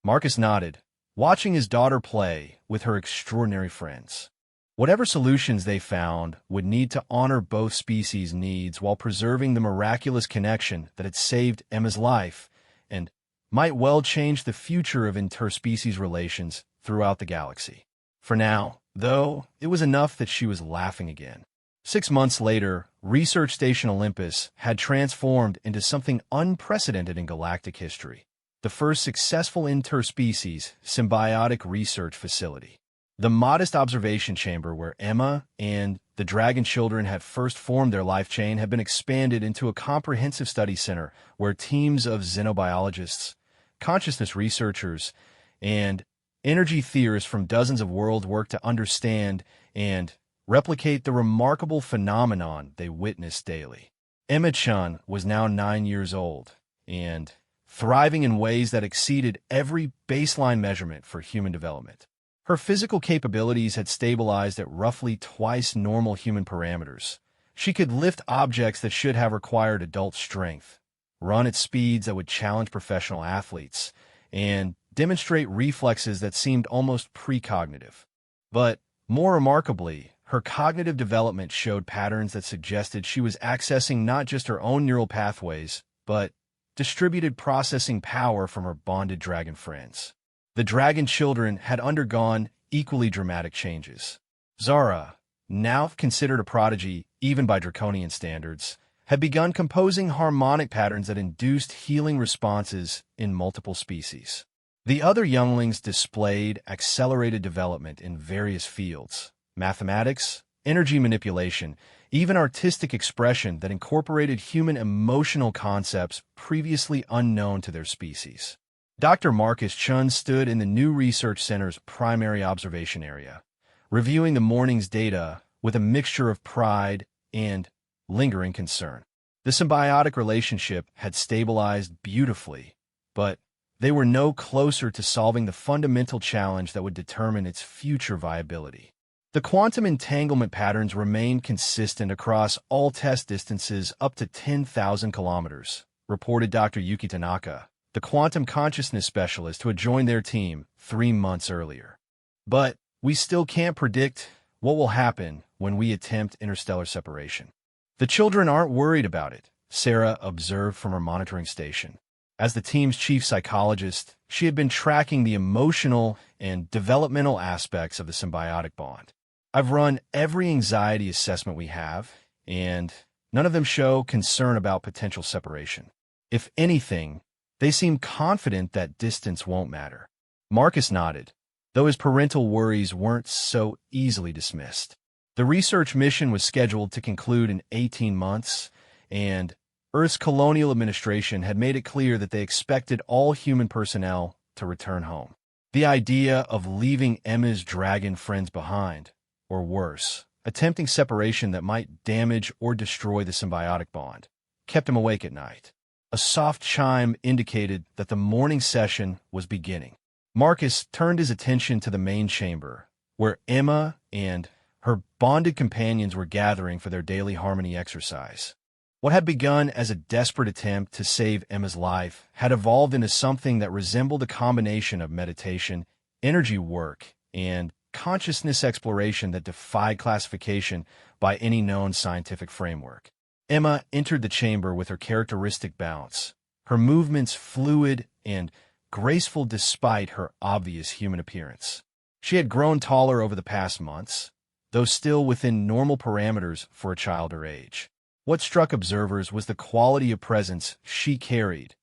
Marcus nodded, watching his daughter play with her extraordinary friends. Whatever solutions they found would need to honor both species' needs while preserving the miraculous connection that had saved Emma's life and might well change the future of interspecies relations throughout the galaxy. For now, though, it was enough that she was laughing again. 6 months later, Research Station Olympus had transformed into something unprecedented in galactic history. The first successful interspecies symbiotic research facility. The modest observation chamber where Emma and the dragon children had first formed their life chain had been expanded into a comprehensive study center where teams of xenobiologists, consciousness researchers, and energy theorists from dozens of worlds worked to understand and replicate the remarkable phenomenon they witnessed daily. Emma Chun was now 9 years old, and thriving in ways that exceeded every baseline measurement for human development. Her physical capabilities had stabilized at roughly twice normal human parameters. She could lift objects that should have required adult strength, run at speeds that would challenge professional athletes, and demonstrate reflexes that seemed almost precognitive. But more remarkably, her cognitive development showed patterns that suggested she was accessing not just her own neural pathways, but distributed processing power from her bonded dragon friends. The dragon children had undergone equally dramatic changes. Zara, now considered a prodigy even by draconian standards, had begun composing harmonic patterns that induced healing responses in multiple species. The other younglings displayed accelerated development in various fields: mathematics, energy manipulation, even artistic expression that incorporated human emotional concepts previously unknown to their species. Dr. Marcus Chun stood in the new research center's primary observation area, reviewing the morning's data with a mixture of pride and lingering concern. The symbiotic relationship had stabilized beautifully, but they were no closer to solving the fundamental challenge that would determine its future viability. The quantum entanglement patterns remained consistent across all test distances up to 10,000 kilometers, reported Dr. Yuki Tanaka, the quantum consciousness specialist who had joined their team 3 months earlier. But we still can't predict what will happen when we attempt interstellar separation. The children aren't worried about it, Sarah observed from her monitoring station. As the team's chief psychologist, she had been tracking the emotional and developmental aspects of the symbiotic bond. I've run every anxiety assessment we have, and none of them show concern about potential separation. If anything, they seem confident that distance won't matter. Marcus nodded, though his parental worries weren't so easily dismissed. The research mission was scheduled to conclude in 18 months, and Earth's colonial administration had made it clear that they expected all human personnel to return home. The idea of leaving Emma's dragon friends behind, or worse, attempting separation that might damage or destroy the symbiotic bond, kept him awake at night. A soft chime indicated that the morning session was beginning. Marcus turned his attention to the main chamber, where Emma and her bonded companions were gathering for their daily harmony exercise. What had begun as a desperate attempt to save Emma's life had evolved into something that resembled a combination of meditation, energy work, and consciousness exploration that defied classification by any known scientific framework. Emma entered the chamber with her characteristic bounce, her movements fluid and graceful despite her obvious human appearance. She had grown taller over the past months, though still within normal parameters for a child her age. What struck observers was the quality of presence she carried,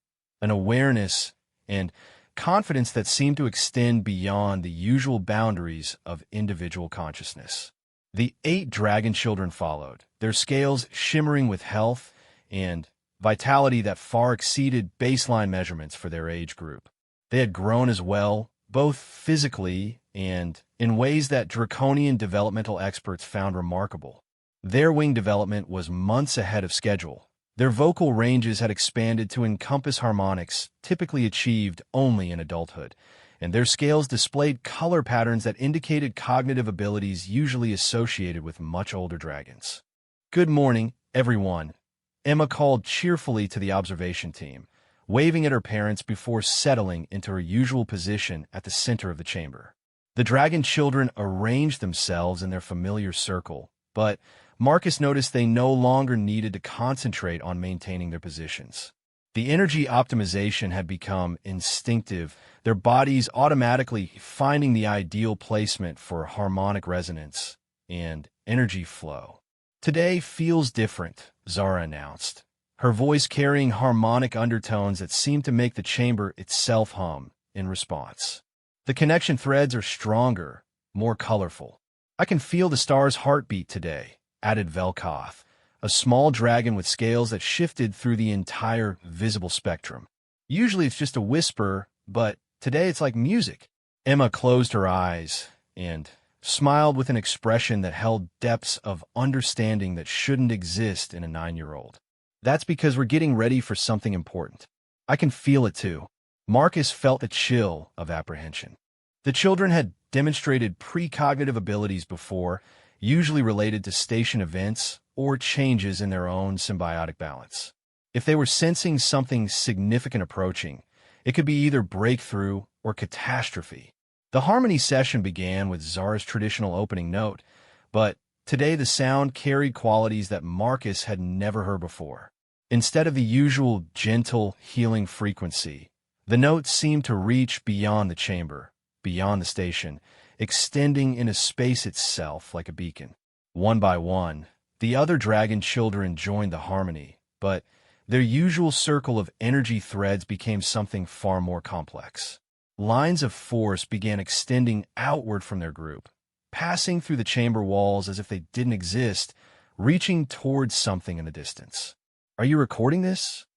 an awareness and confidence that seemed to extend beyond the usual boundaries of individual consciousness. The 8 dragon children followed, their scales shimmering with health and vitality that far exceeded baseline measurements for their age group. They had grown as well, both physically and in ways that draconian developmental experts found remarkable. Their wing development was months ahead of schedule. Their vocal ranges had expanded to encompass harmonics typically achieved only in adulthood, and their scales displayed color patterns that indicated cognitive abilities usually associated with much older dragons. "Good morning, everyone," Emma called cheerfully to the observation team, waving at her parents before settling into her usual position at the center of the chamber. The dragon children arranged themselves in their familiar circle, but Marcus noticed they no longer needed to concentrate on maintaining their positions. The energy optimization had become instinctive, their bodies automatically finding the ideal placement for harmonic resonance and energy flow. "Today feels different," Zara announced, her voice carrying harmonic undertones that seemed to make the chamber itself hum in response. "The connection threads are stronger, more colorful. I can feel the star's heartbeat today," added Velkoth, a small dragon with scales that shifted through the entire visible spectrum. "Usually it's just a whisper, but today it's like music." Emma closed her eyes and smiled with an expression that held depths of understanding that shouldn't exist in a 9-year-old. "That's because we're getting ready for something important." I can feel it too. Marcus felt a chill of apprehension. The children had demonstrated precognitive abilities before, usually related to station events or changes in their own symbiotic balance. If they were sensing something significant approaching, it could be either breakthrough or catastrophe. The harmony session began with Zara's traditional opening note, but today the sound carried qualities that Marcus had never heard before. Instead of the usual gentle, healing frequency, the note seemed to reach beyond the chamber, beyond the station, extending into space itself like a beacon. One by one, the other dragon children joined the harmony, but their usual circle of energy threads became something far more complex. Lines of force began extending outward from their group, passing through the chamber walls as if they didn't exist, reaching towards something in the distance. "Are you recording this?"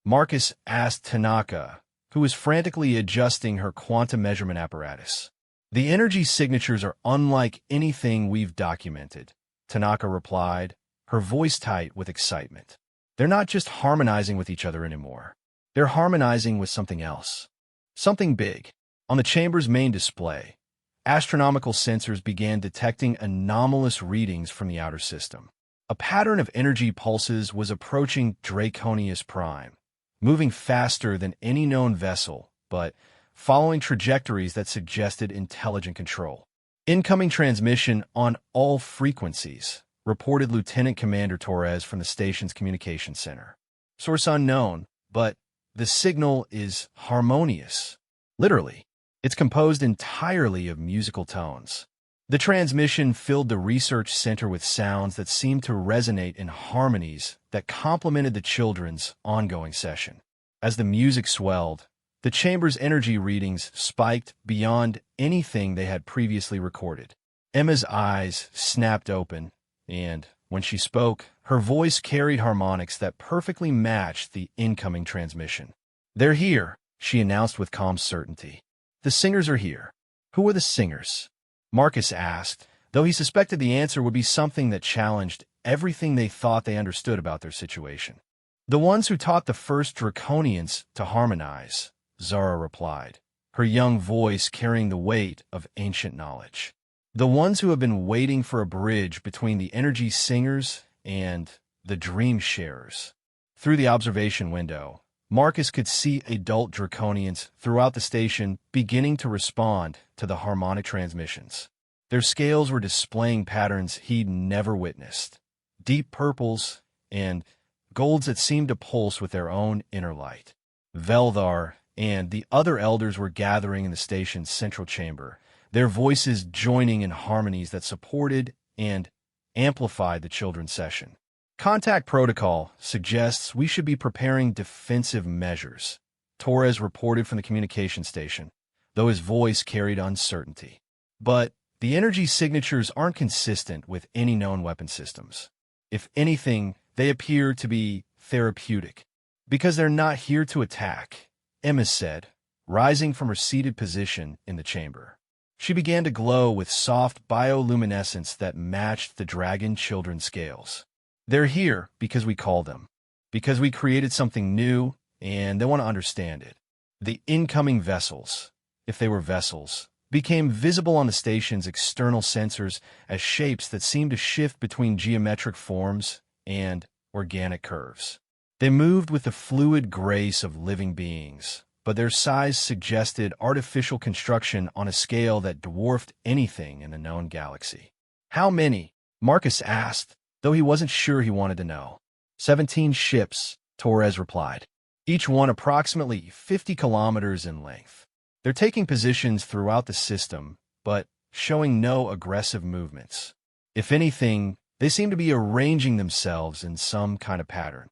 Marcus asked Tanaka, who was frantically adjusting her quantum measurement apparatus. "The energy signatures are unlike anything we've documented," Tanaka replied, her voice tight with excitement. "They're not just harmonizing with each other anymore. They're harmonizing with something else. Something big." On the chamber's main display, astronomical sensors began detecting anomalous readings from the outer system. A pattern of energy pulses was approaching Draconius Prime, moving faster than any known vessel, but following trajectories that suggested intelligent control. "Incoming transmission on all frequencies," reported Lieutenant Commander Torres from the station's communication center. "Source unknown, but the signal is harmonious." Literally, it's composed entirely of musical tones. The transmission filled the research center with sounds that seemed to resonate in harmonies that complemented the children's ongoing session. As the music swelled, the chamber's energy readings spiked beyond anything they had previously recorded. Emma's eyes snapped open, and when she spoke, her voice carried harmonics that perfectly matched the incoming transmission. "They're here," she announced with calm certainty. "The singers are here." "Who are the singers?" Marcus asked, though he suspected the answer would be something that challenged everything they thought they understood about their situation. "The ones who taught the first Draconians to harmonize," Zara replied, her young voice carrying the weight of ancient knowledge. "The ones who have been waiting for a bridge between the energy singers and the dream sharers." Through the observation window, Marcus could see adult Draconians throughout the station beginning to respond to the harmonic transmissions. Their scales were displaying patterns he'd never witnessed, deep purples and golds that seemed to pulse with their own inner light. Veldar and the other elders were gathering in the station's central chamber, their voices joining in harmonies that supported and amplified the children's session. "Contact protocol suggests we should be preparing defensive measures," Torres reported from the communication station, though his voice carried uncertainty. "But the energy signatures aren't consistent with any known weapon systems. If anything, they appear to be therapeutic." "Because they're not here to attack," Emma said, rising from her seated position in the chamber. She began to glow with soft bioluminescence that matched the dragon children's scales. "They're here because we called them, because we created something new, and they want to understand it." The incoming vessels, if they were vessels, became visible on the station's external sensors as shapes that seemed to shift between geometric forms and organic curves. They moved with the fluid grace of living beings, but their size suggested artificial construction on a scale that dwarfed anything in the known galaxy. "How many?" Marcus asked, though he wasn't sure he wanted to know. 17 ships, Torres replied, each one approximately 50 kilometers in length. They're taking positions throughout the system, but showing no aggressive movements. If anything, they seem to be arranging themselves in some kind of pattern.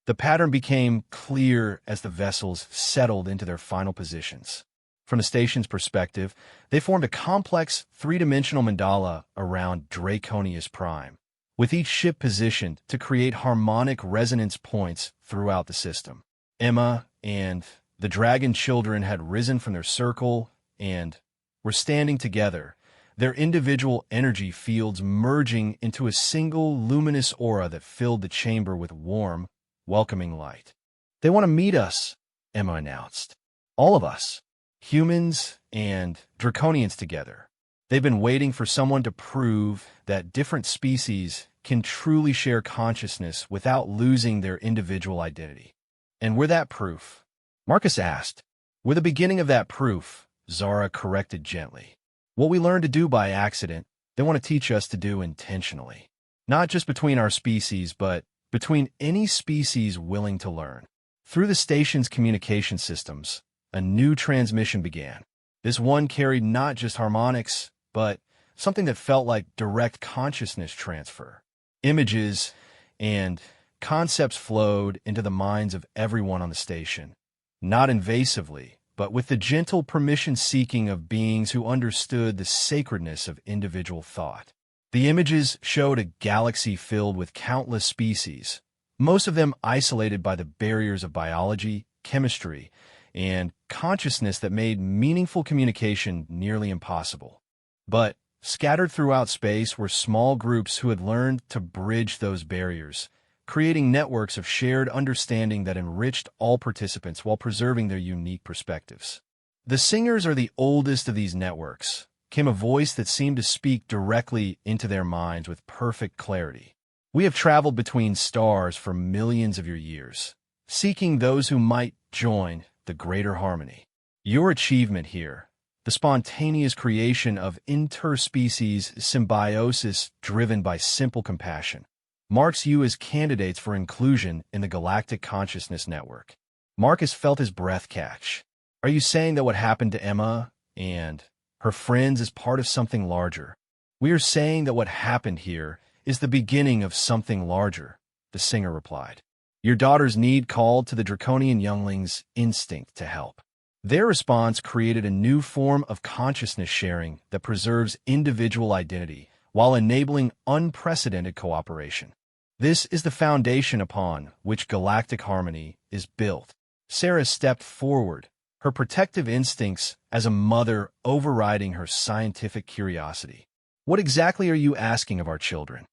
The pattern became clear as the vessels settled into their final positions. From the station's perspective, they formed a complex three-dimensional mandala around Draconius Prime, with each ship positioned to create harmonic resonance points throughout the system. Emma and the dragon children had risen from their circle and were standing together, their individual energy fields merging into a single luminous aura that filled the chamber with warm, welcoming light. "They want to meet us," Emma announced. All of us, humans and draconians together. They've been waiting for someone to prove that different species can truly share consciousness without losing their individual identity. And we're that proof. Marcus asked. We're the beginning of that proof, Zara corrected gently. What we learn to do by accident, they want to teach us to do intentionally. Not just between our species, but between any species willing to learn. Through the station's communication systems, a new transmission began. This one carried not just harmonics, but something that felt like direct consciousness transfer. Images and concepts flowed into the minds of everyone on the station, not invasively, but with the gentle permission-seeking of beings who understood the sacredness of individual thought. The images showed a galaxy filled with countless species, most of them isolated by the barriers of biology, chemistry, and consciousness that made meaningful communication nearly impossible. But scattered throughout space were small groups who had learned to bridge those barriers, creating networks of shared understanding that enriched all participants while preserving their unique perspectives. The singers are the oldest of these networks, came a voice that seemed to speak directly into their minds with perfect clarity. We have traveled between stars for millions of your years, seeking those who might join the greater harmony. Your achievement here, the spontaneous creation of interspecies symbiosis driven by simple compassion, marks you as candidates for inclusion in the Galactic Consciousness Network. Marcus felt his breath catch. Are you saying that what happened to Emma and her friends is part of something larger? We are saying that what happened here is the beginning of something larger, the singer replied. Your daughter's need called to the draconian youngling's instinct to help. Their response created a new form of consciousness sharing that preserves individual identity while enabling unprecedented cooperation. This is the foundation upon which galactic harmony is built. Sarah stepped forward, her protective instincts as a mother overriding her scientific curiosity. What exactly are you asking of our children?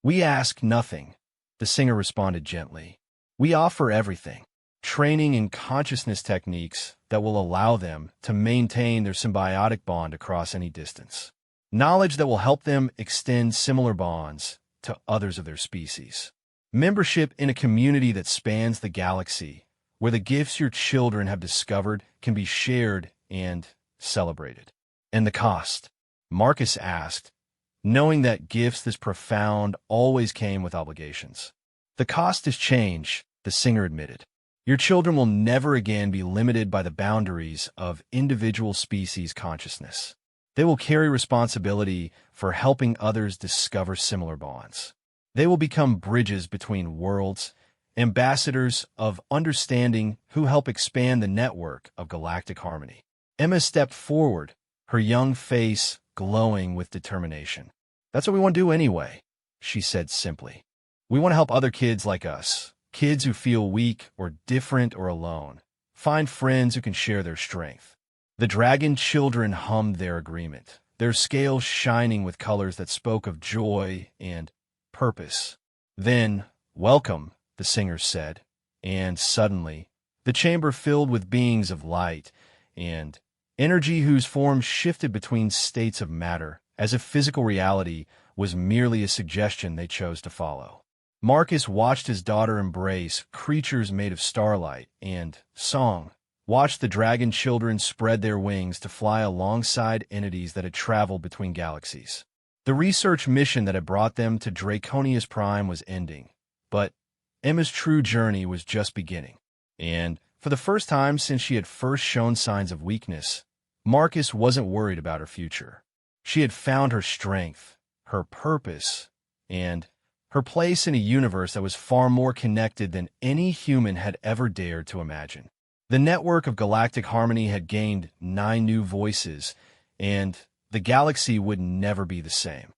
We ask nothing, the singer responded gently. We offer everything, training in consciousness techniques that will allow them to maintain their symbiotic bond across any distance. Knowledge that will help them extend similar bonds to others of their species. Membership in a community that spans the galaxy, where the gifts your children have discovered can be shared and celebrated. And the cost? Marcus asked, knowing that gifts this profound always came with obligations. The cost is change, the singer admitted. Your children will never again be limited by the boundaries of individual species consciousness. They will carry responsibility for helping others discover similar bonds. They will become bridges between worlds, ambassadors of understanding who help expand the network of galactic harmony. Emma stepped forward, her young face glowing with determination. That's what we want to do anyway, she said simply. We want to help other kids like us, kids who feel weak or different or alone, find friends who can share their strength. The dragon children hummed their agreement, their scales shining with colors that spoke of joy and purpose. Then, welcome, the singers said, and suddenly, the chamber filled with beings of light and energy whose forms shifted between states of matter, as if physical reality was merely a suggestion they chose to follow. Marcus watched his daughter embrace creatures made of starlight and song, watched the dragon children spread their wings to fly alongside entities that had traveled between galaxies. The research mission that had brought them to Draconius Prime was ending, but Emma's true journey was just beginning. And for the first time since she had first shown signs of weakness, Marcus wasn't worried about her future. She had found her strength, her purpose, and her place in a universe that was far more connected than any human had ever dared to imagine. The network of galactic harmony had gained 9 new voices, and the galaxy would never be the same.